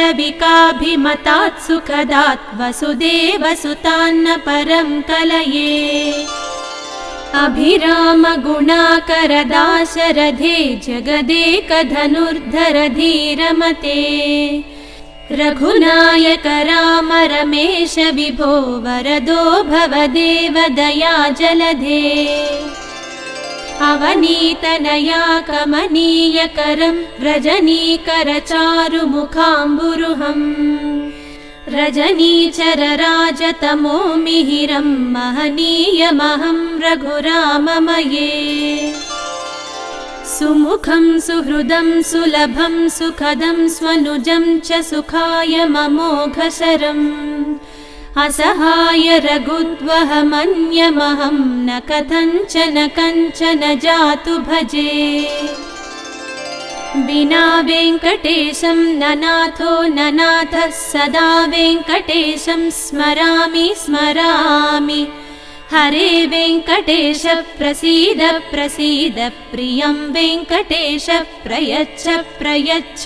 मालविकाभिमतात् सुखदात् वसुदेवसुतान्न परं कलये अभिराम गुणाकरदाशरथे जगदेकधनुर्धर धीरमते रघुनायक राम रमेश विभो वरदो भवदेव दया जलधे अवनीतनया कमनीयकरं रजनीकरचारुमुखाम्बुरुहम् रजनीचरराजतमो मिहिरं महनीयमहं रघुराममये सुमुखं सुहृदं सुलभं सुखदं स्वनुजं च सुखाय ममोघशरम् असहाय रघुद्वहमन्यमहं न कथञ्चन कञ्चन जातु भजे विना वेङ्कटेशं ननाथो ननाथः सदा वेङ्कटेशं स्मरामि स्मरामि हरे वेङ्कटेश प्रसीद प्रसीद प्रियं वेङ्कटेश प्रयच्छ प्रयच्छ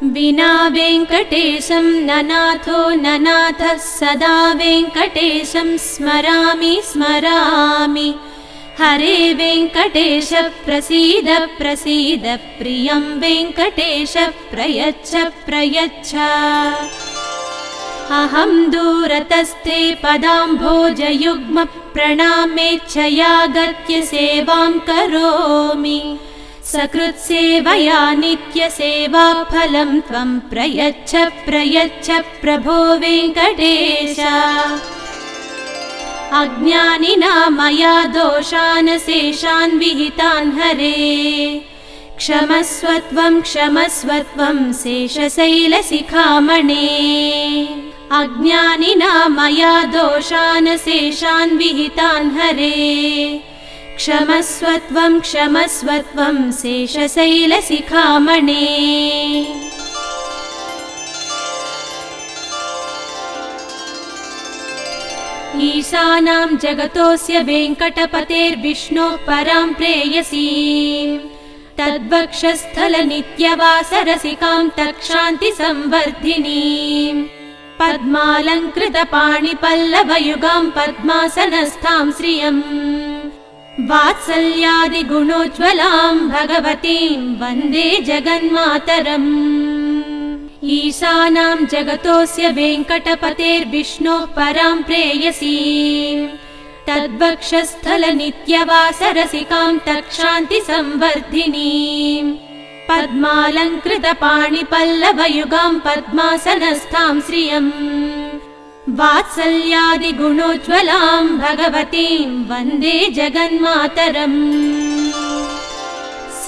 विना वेङ्कटेशं ननाथो ननाथः सदा वेङ्कटेशं स्मरामि स्मरामि हरे वेङ्कटेश प्रसीद प्रसीद प्रियं वेङ्कटेश प्रयच्छ प्रयच्छ अहं दूरतस्थे पदाम्भोजयुग्म प्रणामेच्छया गत्य सेवां करोमि सकृत्सेवया नित्यसेवाफलं त्वं प्रयच्छ प्रयच्छ प्रभो वेङ्कटेश अज्ञानिना मया दोषान् शेषान् विहितान् हरे क्षमस्वत्वं क्षमस्वत्वं शेषशैलशिखामणे अज्ञानिना मया दोषान् शेषान् विहितान् हरे क्षमस्वत्वं क्षमस्वत्वं शेषशैलशिखामणे ईशानां जगतोऽस्य वेङ्कटपतेर्विष्णोः परां प्रेयसीं तद्वक्षस्थलनित्यवासरसिकां तत्क्षान्तिसंवर्धिनीं पद्मालङ्कृतपाणिपल्लवयुगां पद्मासनस्थां श्रियम् वात्सल्यादिगुणोज्ज्वलां भगवतीं वन्दे जगन्मातरम् ईशानां जगतोऽस्य वेङ्कटपतेर्विष्णोः परां प्रेयसीं तद्वक्षस्थलनित्यवासरसिकां तत्क्षान्तिसंवर्धिनीं पद्मालङ्कृतपाणिपल्लवयुगां पद्मासनस्थां श्रियम् वात्सल्यादिगुणोज्ज्वलां भगवतीं वन्दे जगन्मातरम्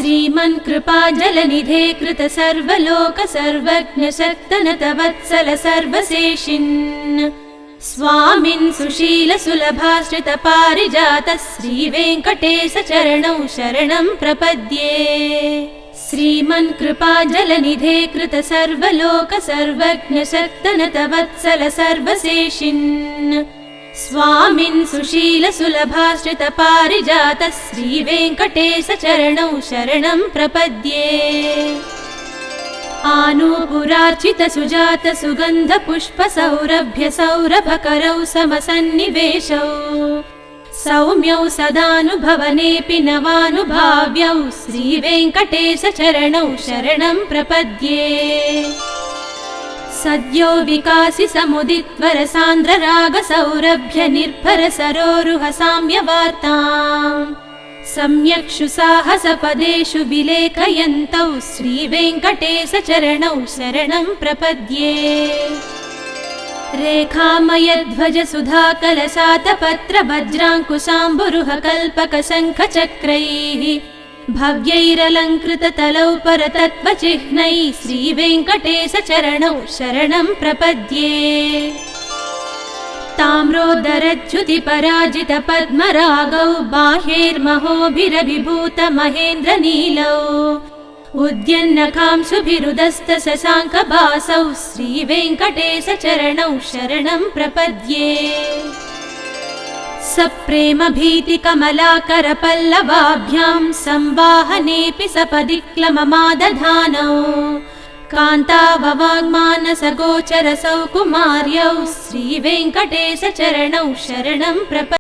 श्रीमन्कृपाजलनिधे कृत सर्वलोक सर्वज्ञ शक्तनत वत्सल सर्वशेषिन् स्वामिन् सुशील सुलभाश्रित पारिजात श्रीवेङ्कटेश चरणौ शरणं प्रपद्ये श्रीमन्कृपाजलनिधे कृत सर्वलोक सर्वज्ञ शक्तनत वत्सल सर्वशेषिन् स्वामिन् सुशील सुलभाश्रित पारिजात श्रीवेङ्कटेश चरणौ शरणं प्रपद्ये आनूपुरार्चित सुजात सुगन्ध पुष्प सौरभ्य सौरभकरौ समसन्निवेशौ सौम्यौ सदानुभवनेऽपि नवानुभाव्यौ श्रीवेङ्कटेश चरणौ शरणं प्रपद्ये सद्यो विकासि समुदित्वर सान्द्र सौरभ्य निर्भर सरोरुह साम्यवार्ताम् सम्यक्षु साहसपदेषु विलेखयन्तौ श्रीवेङ्कटेश चरणौ शरणं प्रपद्ये रेखामयध्वज सुधाकलशातपत्र वज्राङ्कुशाम्बुरुह कल्पक शङ्ख चक्रैः भव्यैरलङ्कृत तलौ परतत्त्वचिह्नैः श्रीवेङ्कटेश चरणौ शरणं प्रपद्ये ताम्रोदरच्युति पराजित पद्मरागौ बाह्यैर्महोभिरभिभूत महेन्द्र नीलौ उद्यन्नखांशुभिरुदस्त शशाङ्कभासौ श्रीवेङ्कटेश चरणौ शरणं प्रपद्ये सप्रेम भीति कमलाकर पल्लवाभ्यां संवाहनेऽपि सपदि क्लममादधानौ कान्ताववाङ्मानसगोचरसौ कुमार्यौ श्रीवेङ्कटेशचरणौ शरणं प्रपद्ये।